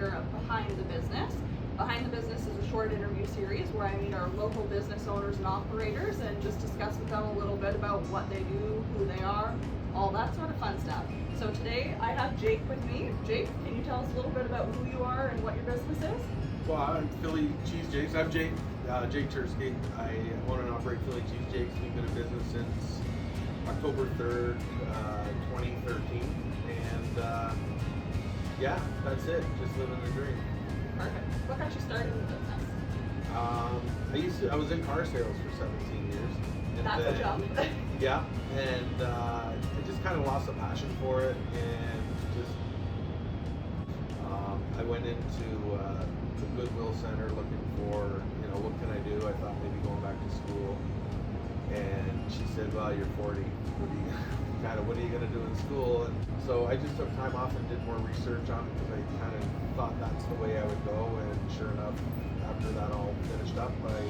feature of Behind the Business. Behind the Business is a short interview series where I meet our local business owners and operators and just discuss with them a little bit about what they do, who they are, all that sort of fun stuff. So today I have Jake with me. Jake, can you tell us a little bit about who you are and what your business is? Well, I'm Philly Cheese Jakes. I'm Jake Cherski. I own and operate Philly Cheese Jakes. We've been in business since October 3rd, 2013. And yeah, that's it. Just living the dream. Perfect. What got you started in the business? I was in car sales for 17 years. And that's a jump. Yeah, and I just kind of lost a passion for it, and just I went into the Goodwill Center looking for, what can I do? I thought maybe going back to school, and she said, well, you're 40. What are you going to do in school? And so I just took time off and did more research on it because I kind of thought that's the way I would go. And sure enough, after that all finished up, I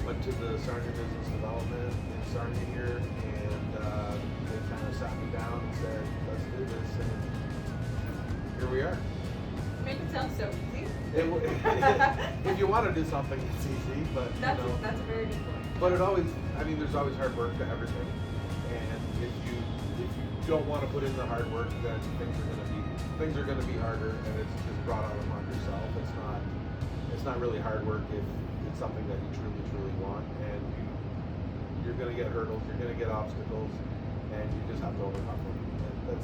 went to the Sarnia Business Development in Sarnia here, and they kind of sat me down and said, let's do this. And here we are. You make it sound so easy. If you want to do something, it's easy, but that's a very good point. But there's always hard work to everything. And if you don't want to put in the hard work, then things are gonna be harder, and it's just brought on upon yourself. It's not really hard work if it's something that you truly want, and you're gonna get hurdles, you're gonna get obstacles, and you just have to overcome them. And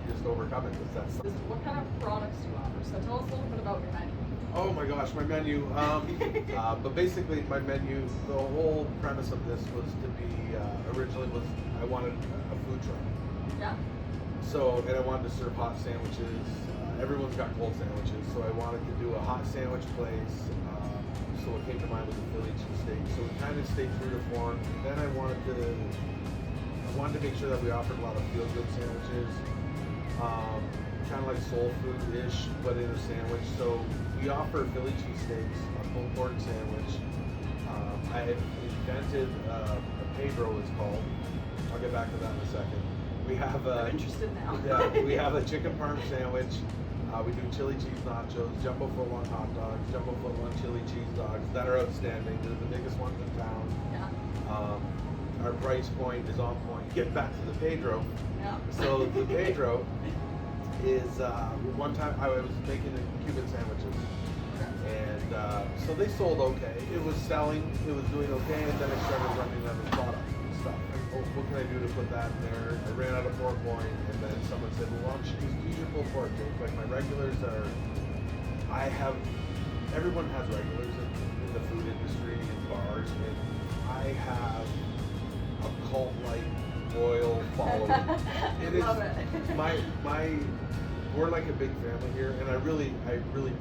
you just overcome it because that's. What kind of products do you offer? So tell us a little bit about your menu. Oh my gosh, my menu. But basically, my menu, the whole premise of this was to be, originally I wanted a food truck. Yeah. So, and I wanted to serve hot sandwiches. Everyone's got cold sandwiches, so I wanted to do a hot sandwich place. So what came to mind was a Philly cheesesteak. So we kind of stayed true to form. And then I wanted to make sure that we offered a lot of feel-good sandwiches. Kind of like soul food-ish, but in a sandwich. So we offer Philly cheesesteaks, a pulled pork sandwich. I invented a Pedro, it's called. I'll get back to that in a second. We have I'm interested now. Yeah, we have a chicken parm sandwich. We do chili cheese nachos, jumbo footlong hot dogs, jumbo footlong chili cheese dogs that are outstanding. They're the biggest ones in town. Yeah. Our price point is on point. Get back to the Pedro. Yeah. So the Pedro is one time I was making the Cuban sandwiches, and so they sold okay. It was selling, it was doing okay, and then I started running out of product and stuff. What can I do to put that in there? I ran out of pork loin, and then someone said, well, why don't you use your pulled pork, Jake? Like my regulars everyone has regulars in the food industry, in bars, and I have a cult-like loyal following. Love it. We're like a big family here, and I really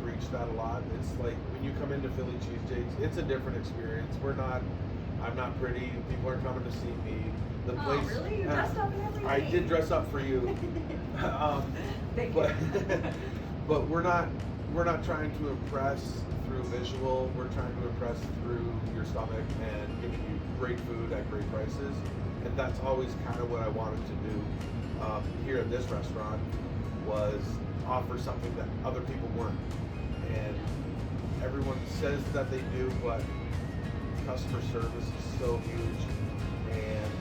preach that a lot. It's like when you come into Philly Cheese Jakes, it's a different experience. I'm not pretty. People are coming to see me. The place. Really? You dressed up and everything? I did dress up for you. Thank you. But we're not trying to impress through visual. We're trying to impress through your stomach and giving you great food at great prices. And that's always kind of what I wanted to do here at this restaurant, was offer something that other people weren't. And everyone says that they do, but customer service is so huge, and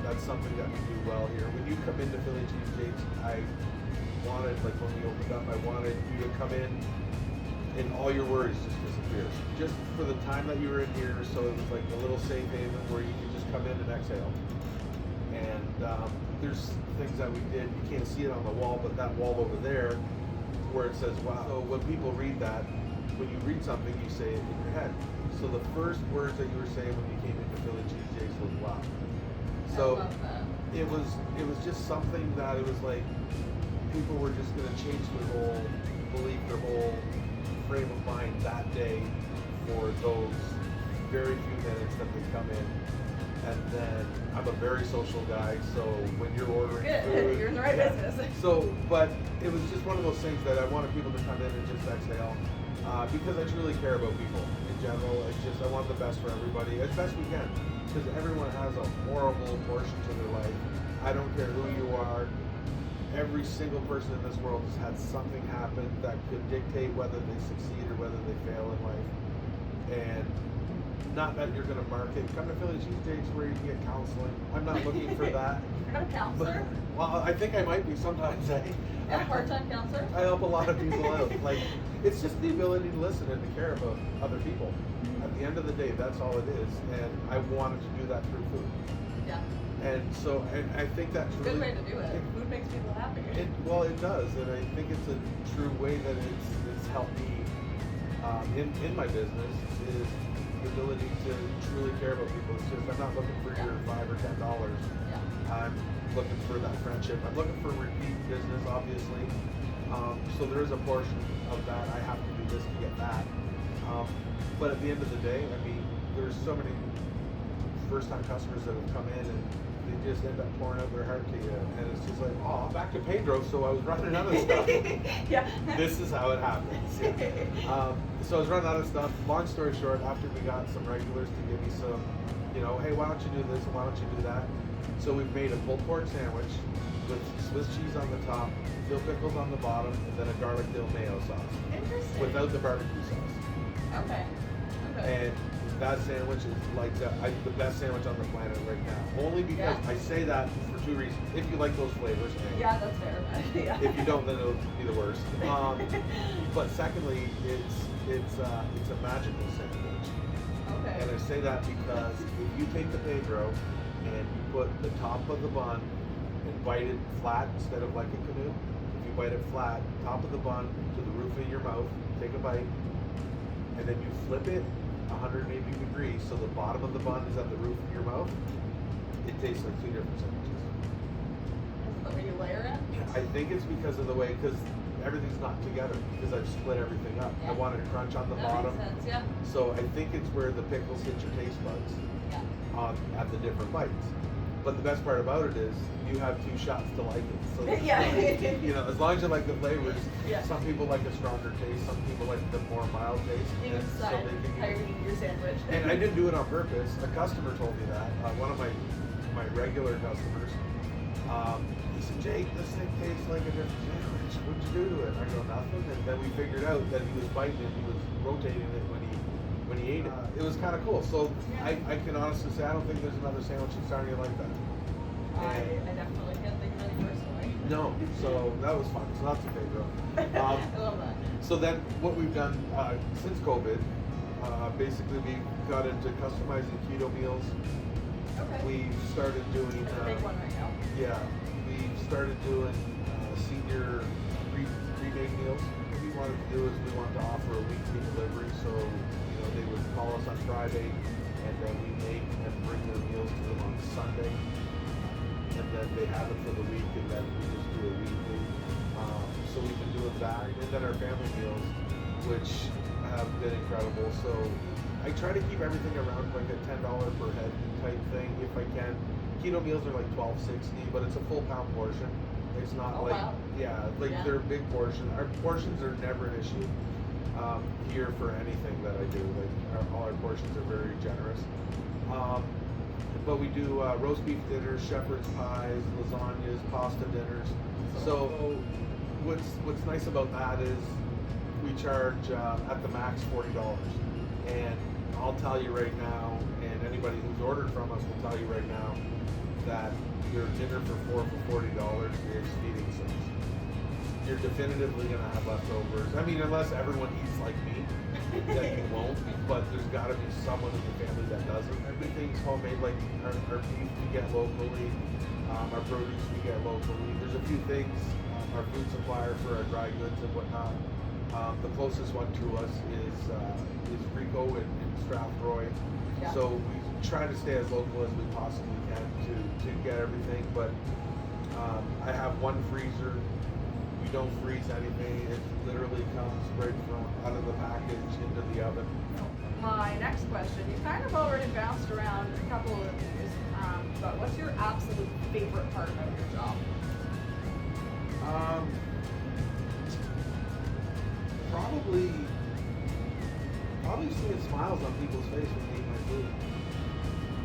that's something that we do well here. When you come into Philly Cheese Jakes, I wanted, like when we opened up, I wanted you to come in and all your worries just disappear. Just for the time that you were in here, so it was like a little safe haven where you could just come in and exhale. And there's things that we did, you can't see it on the wall, but that wall over there where it says wow. So when people read that, when you read something, you say it in your head. So the first words that you were saying when you came into Philly Cheese Jakes was wow. So I love that. it was just something that it was like people were just gonna change their whole belief, their whole frame of mind that day for those very few minutes that they come in. And then I'm a very social guy, so when you're ordering food, you're in the right business. So, but it was just one of those things that I wanted people to come in and just exhale, because I truly care about people in general. It's just I want the best for everybody as best we can, because everyone has a horrible portion to their life. I don't care who you are, every single person in this world has had something happen that could dictate whether they succeed or whether they fail in life. And not that you're going to market. Come to Philly Cheesesteaks where you can get counseling. I'm not looking for that. You're not a counselor? Well, I think I might be sometimes. A part-time counselor? I help a lot of people out. Like, it's just the ability to listen and to care about other people. At the end of the day, that's all it is. And I wanted to do that through food. Yeah. And so, and I think that's It's a good way to do it. Food makes people happy. Well, it does, and I think it's a true way that it's helped me in my business is the ability to truly care about people. It's just I'm not looking for your $5 or $10. Yeah. I'm looking for that friendship. I'm looking for repeat business, obviously. So there is a portion of that. I have to do this to get that. But at the end of the day, I mean, there's so many first-time customers that have come in and they just end up pouring out their heart to you, and it's just like, oh, I'm back to Pedro, so I was running out of stuff. Yeah. This is how it happens. Yeah. So I was running out of stuff. Long story short, after we got some regulars to give me some, hey, why don't you do this and why don't you do that? So we've made a pulled pork sandwich with Swiss cheese on the top, dill pickles on the bottom, and then a garlic dill mayo sauce. Interesting. Without the barbecue sauce. Okay. And that sandwich is like the best sandwich on the planet right now. Only because I say that for two reasons. If you like those flavors, and yeah, that's fair. Yeah. if you don't, then it'll be the worst. But secondly, it's a magical sandwich. Okay. And I say that because if you take the Pedro and you put the top of the bun and bite it flat instead of like a canoe, if you bite it flat, top of the bun to the roof of your mouth, take a bite, and then you flip it 180 degrees so the bottom of the bun is at the roof of your mouth, it tastes like two different sandwiches. Is the way you layer it? I think it's because of the way, because everything's not together, because I've split everything up. Yeah. I wanted crunch on the That bottom. makes sense, yeah. So I think it's where the pickles hit your taste buds at the different bites. But the best part about it is you have two shots to like it. So Yeah. as long as you like the flavors, Yeah. some people like a stronger taste, some people like the more mild taste. You and so decide they can how you're eating your sandwich. And I didn't do it on purpose. A customer told me that. One of my regular customers. He said, Jake, this thing tastes like a different sandwich. What'd you do to it? I go, nothing. And then we figured out that he was biting it. He was rotating it when he ate it. It was kind of cool. So I can honestly say I don't think there's another sandwich that's starting like that. I definitely can't think of any personally. No. So that was fun. So that's a favorite. I love that. So then what we've done since COVID, basically we got into customizing keto meals. Okay. We've started doing It's a big one right now. Yeah, we started doing senior pre-made meals. What we wanted to do is we wanted to offer a weekly delivery, so they would call us on Friday, and then we make and bring their meals to them on Sunday, and then they have it for the week, and then we just do it weekly. So we've been doing that, and then our family meals, which have been incredible. So I try to keep everything around like a $10 per head type thing if I can. Keto meals are like $12.60, but it's a full pound portion. It's not they're a big portion. Our portions are never an issue here for anything that I do. Like all our portions are very generous. But we do roast beef dinners, shepherd's pies, lasagnas, pasta dinners. So what's nice about that is we charge at the max $40, and I'll tell you right now, and anybody who's ordered from us will tell you right now, that your dinner for $40 is feeding size. You're definitively going to have leftovers. I mean, unless everyone eats like me, then you won't. But there's got to be someone in the family that doesn't. Everything's homemade. Like our beef we get locally, our produce we get locally. There's a few things. Our food supplier for our dry goods and whatnot. The closest one to us is Rico in Strathroy. Yeah. So we try to stay as local as we possibly can to get everything. But I have one freezer. We don't freeze anything. It literally comes right from out of the package into the oven. My next question, you kind of already bounced around a couple of these, but what's your absolute favorite part of your job? Probably seeing smiles on people's face when they eat my food.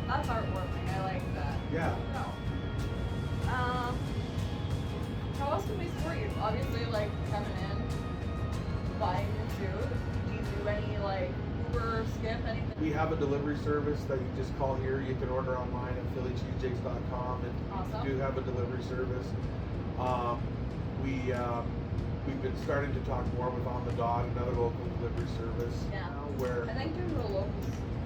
That's heartwarming. I like that. Yeah. No. Tell us can we support you? Obviously, like coming in, buying your food. Do you do any like Uber, Skip, anything? We have a delivery service that you just call here. You can order online at phillycheesejakes.com, and Awesome. we do have a delivery service. We've been starting to talk more with On the Dot, another local delivery service. Yeah. Where I think doing the locals,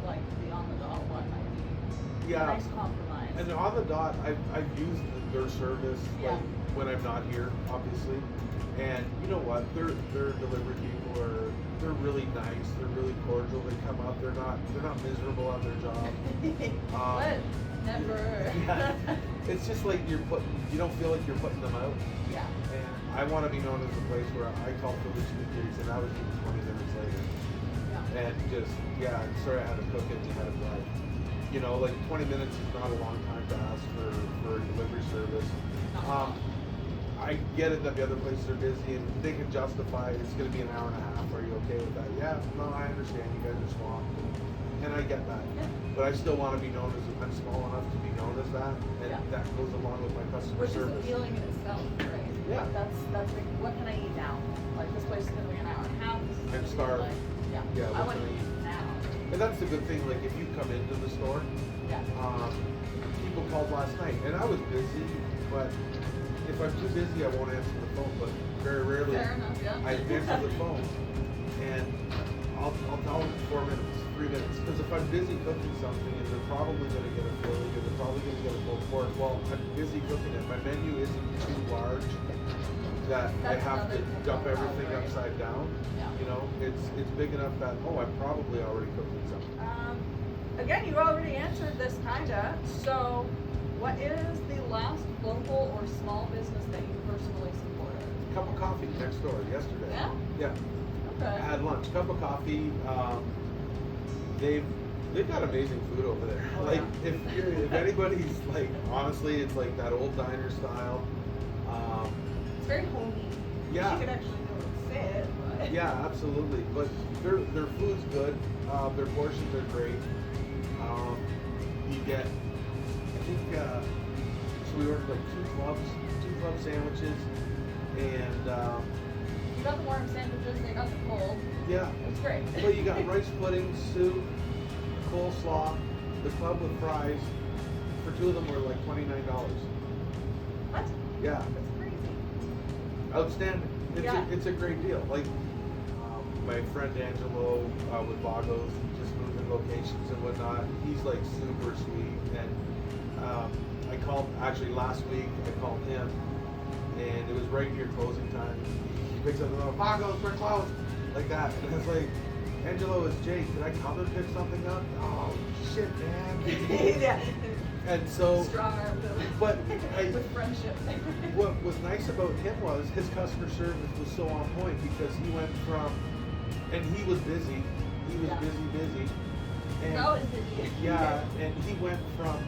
like the on the dot one, might be a nice compromise. And On the Dot, I've used their service like when I'm not here, obviously. And you know what? Their delivery people they're really nice. They're really cordial. They come up. They're not miserable on their job. What? Never. Yeah. It's just like you don't feel like you're putting them out. Yeah. And I want to be known as a place where I call Philly cheesesteaks and I was eating 20 minutes later. Yeah. And just, sorry I had to cook it and you had to drive. You know, like 20 minutes is not a long time to ask for delivery service. I get it that the other places are busy and they can justify it's going to be an hour and a half. Are you okay with that? Yeah, no, I understand. You guys are swamped. And I get that. Yeah. But I still want to be known as, I'm small enough to be known as that. And that goes along with my customer Which service. is appealing in itself, right? Yeah. Like that's like, what can I eat now? Like this place is going to be an hour and a half. This is And gonna be, starve. like, Yeah, I what want to can I eat now. And that's the good thing, like if you come into the store, people called last night, and I was busy, but if I'm too busy, I won't answer the phone, but very rarely Fair enough, yeah. I answer the phone, and I'll tell them 4 minutes, 3 minutes, because if I'm busy cooking something, and they're probably going to get a Philly, or they're probably going to get a pulled pork, well, I'm busy cooking it, my menu isn't too large, that I have to dump everything upside down. Yeah. You know, it's big enough that I'm probably already cooking something. Again, you already answered this kinda. So, what is the last local or small business that you personally supported? Cup of coffee next door yesterday. Yeah? Yeah. I Okay. had lunch. Cup of coffee. They've got amazing food over there. Oh, like yeah. if anybody's like, honestly, it's like that old diner style. It's very homey. Yeah. You could actually go and sit, but Yeah, absolutely. But their food's good. Their portions are great. You get, I think, so we ordered like two club sandwiches, and you got the warm sandwiches, they got the cold. yeah. It's great. Well, you got rice pudding, soup, coleslaw, the club with fries. For two of them were like $29. What? Yeah, That's crazy. outstanding. It's a great deal. Like my friend Angelo with Vago just moved in locations and whatnot. He's like super sweet, and I called actually last week. I called him, and it was right near closing time. He picks up the phone, Vago, we're closed, like that, and I was like, Angelo, it's Jake. Did I come and pick something up? Oh shit, man. Yeah. And so, Strong arm but with friendship. what was nice about him was his customer service was so on point, because he went from, and he was busy. He was busy. And That was busy. yeah, and he went from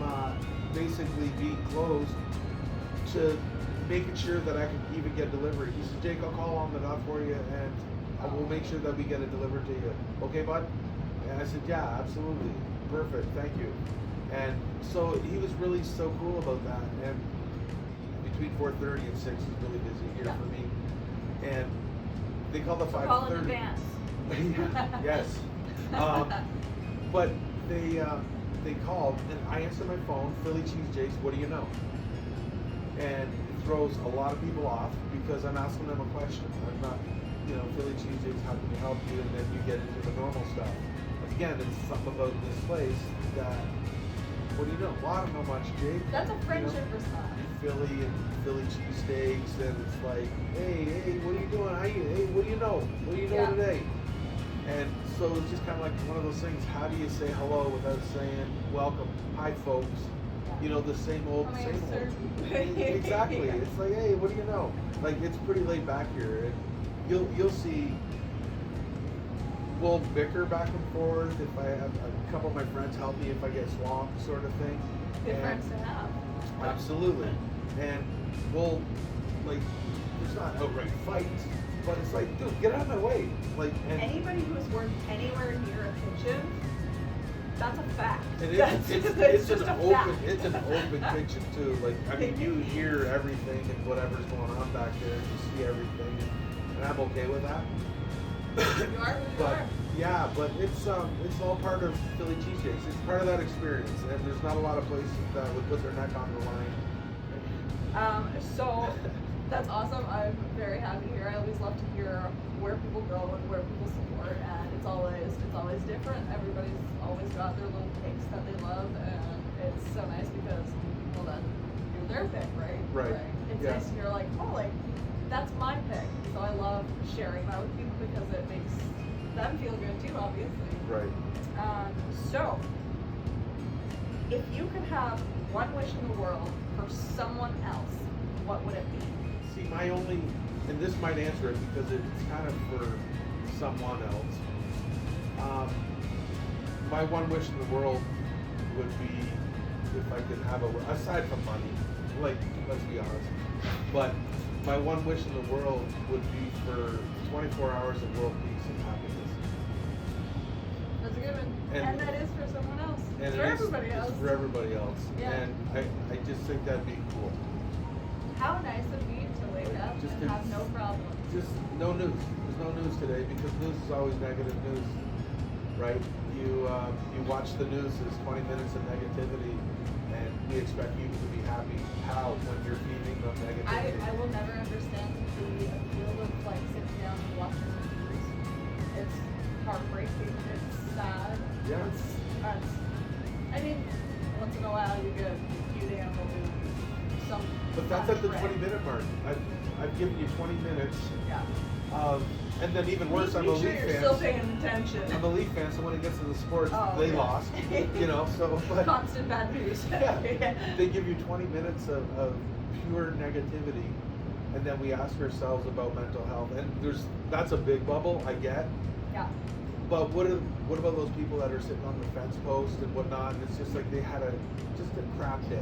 basically being closed to making sure that I could even get delivery. He said, Jake, I'll call On the Dot for you, and I will make sure that we get it delivered to you. Okay, bud? And I said, yeah, absolutely. Perfect, thank you. And so he was really so cool about that. And between 4:30 and 6 is really busy here for me. And they call the 5:30. Call in advance. Yes. But they called, and I answered my phone, Philly cheesesteaks, what do you know? And it throws a lot of people off, because I'm asking them a question. I'm not, Philly cheesesteaks, how can we help you? And then you get into the normal stuff. Again, it's something about this place that, what do you know? Well, I don't know much, Jake. That's a friendship response. Philly and Philly cheesesteaks, and it's like, hey, what are you doing? Hey, what do you know? What do you know today? And so it's just kind of like one of those things. How do you say hello without saying welcome? Hi, folks. The same old. Exactly. It's like, hey, what do you know? Like, it's pretty laid back here. And you'll see. We'll bicker back and forth. If I have a couple of my friends help me if I get swamped, sort of thing. Good friends to have. Absolutely. And we'll, like, there's not outright fights, but it's like, dude, get out of my way. Like, and anybody who's worked anywhere near a kitchen That's a fact. And It's it's just an a open fact. it's an open kitchen too. Like I mean, you hear everything and whatever's going on back there. You see everything, and I'm okay with that. You are who you But are. yeah, but it's all part of Philly cheesesteaks. It's part of that experience, and there's not a lot of places that would put their neck on the line. So that's awesome. I'm very happy here. I always love to hear where people go and where people support, and it's always different. Everybody's always got their little picks that they love, and it's so nice because people then do their pick, right? Right. It's Yeah. nice to hear like, oh, like that's my pick. So I love sharing that with people because it makes them feel good too, obviously. Right. So, if you could have one wish in the world for someone else, what would it be? See, my only, and this might answer it because it's kind of for someone else. My one wish in the world would be if I could have aside from money, like, let's be honest, but my one wish in the world would be for 24 hours of world peace and happiness. That's a good one. And- And that is for someone else. And It's for everybody else. It's for everybody else. Yeah. And I just think that'd be cool. How nice would it be to wake up Just and have no problems? Just no news. There's no news today because news is always negative news, right? You watch the news, there's 20 minutes of negativity, and we expect you to be happy. How when you're feeding them negativity? I will never understand the appeal of like sitting down and watching the news. It's heartbreaking. It's sad. Yeah. I mean, once in a while you get a few animal news, some. But that's at the fun 20-minute mark. I've given you 20 minutes. Yeah. And then even worse, I'm a Make sure Leaf you're fan. still paying attention. I'm a Leaf fan, so when it gets to the sports, Oh, they yeah. lost. You know, so but Constant bad news. yeah, they give you 20 minutes of pure negativity, and then we ask ourselves about mental health. And that's a big bubble, I get. Yeah. But what about those people that are sitting on the fence post and whatnot? And it's just like they had just a crap day.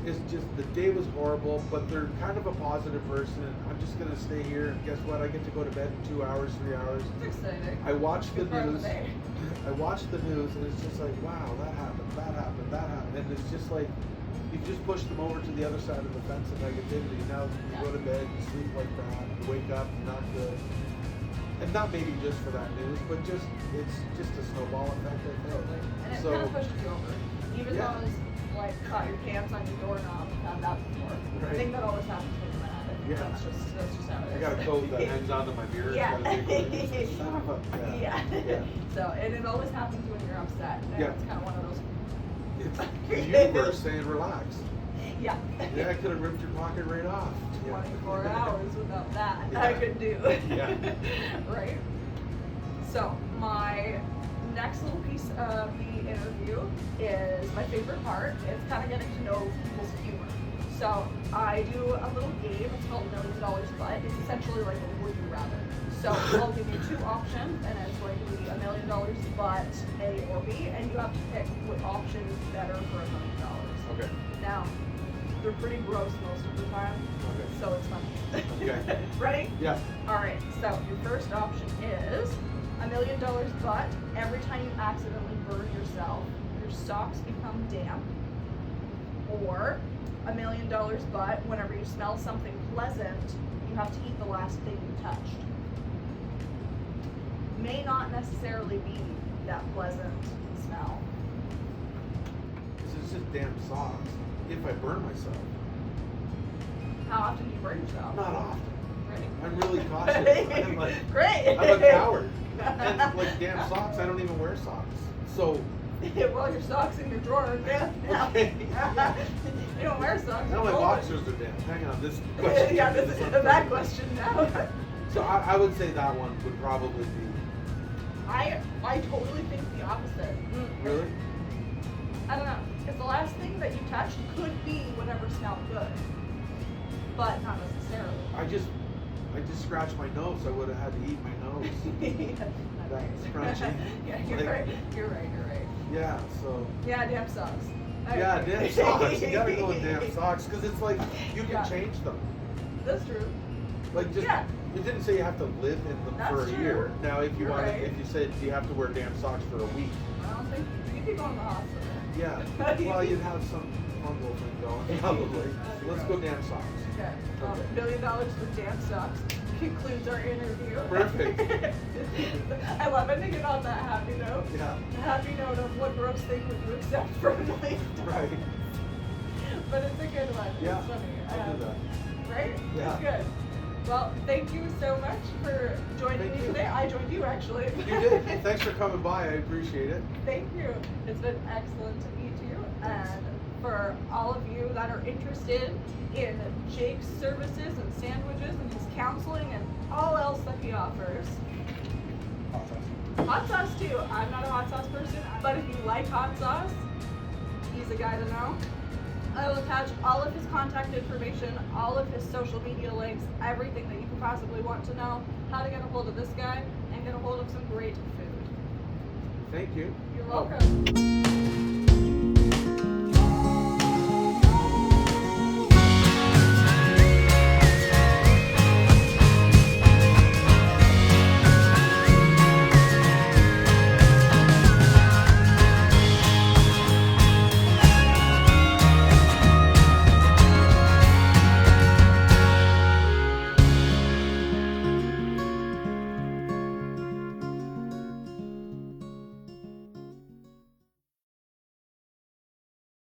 It's just the day was horrible, but they're kind of a positive person. I'm just gonna stay here, and guess what? I get to go to bed in 2 hours, 3 hours. It's exciting. I watch the Good part of news. the day. I watch the news, and it's just like, wow, that happened, that happened, that happened, and it's just like you just push them over to the other side of the fence of negativity. Now you go to bed, you sleep like that, you wake up not good, and not maybe just for that news, but it's just a snowball effect, I think. Totally. And it So kind of pushes you over. Even Yeah. those like caught your pants on your doorknob, I've had that before. I Right. think that always happens with my attic. Yeah. That's just how it is. I got a coat that hangs onto my mirror. Yeah. It's got a big one. It's son of a- Yeah. Yeah. So, and it always happens when you're upset. And Yeah. it's kind of one of those. It's the universe saying relax. Yeah. Yeah, I could have ripped your pocket right off. 24 hours without that, Yeah. I could do. Yeah. Right? So, my next little piece of the interview is my favorite part. It's kind of getting to know people's humor. So, I do a little game. It's called $1 Million But. It's essentially like a would you rather. So, I'll give you two options, and it's going to be $1 million but A or B, and you have to pick what option is better for $1 million. Okay. Now, they're pretty gross most of the time, Okay. so it's funny. Okay. Ready? Yeah. Alright, so your first option is $1 million but every time you accidentally burn yourself, your socks become damp. Or $1 million but whenever you smell something pleasant, you have to eat the last thing you touched. May not necessarily be that pleasant smell. This is just damn socks. If I burn myself. How often do you burn yourself? Not often. Right. I'm really cautious. I'm like, Great. I'm a coward. And like damn socks, I don't even wear socks. So Well, your socks in your drawer. Yeah. Okay. You don't wear socks. now my you're boxers are damn. Hang on, this question. Yeah, is this is a something. bad question now. So I would say that one would probably be. I totally think the opposite. Really? I don't know. Because the last thing that you touched could be whatever smelled good, but not necessarily. I just scratched my nose. I would have had to eat my nose. That's crunchy. Yeah, you're Like- right. You're right. Yeah. So. Yeah, damn socks. Yeah, Okay. damn socks. You gotta go with damn socks because it's like you can Yeah. change them. That's true. Like just. Yeah. It didn't say you have to live in them That's for a true. year. Now, if you You're wanted, right. if you said you have to wear damn socks for a week, I don't think you You'd be going to the hospital. Yeah. Well, you'd have some fungal thing going, probably. So let's go damn socks. Okay. $1 million for damn socks concludes our interview. Perfect. I love ending on that happy note. Yeah. The happy note of what gross thing would you accept from $1 million? Right. But it's a good one. Yeah. It's funny. I'll do that. Right? Yeah. It's good. Well, thank you so much for joining me today. I joined you actually. You did. Thanks for coming by. I appreciate it. Thank you. It's been excellent to meet you. And for all of you that are interested in Jake's services and sandwiches and his counseling and all else that he offers. Hot sauce. Hot sauce too. I'm not a hot sauce person, but if you like hot sauce, he's a guy to know. I will attach all of his contact information, all of his social media links, everything that you could possibly want to know, how to get a hold of this guy, and get a hold of some great food. Thank you. You're welcome.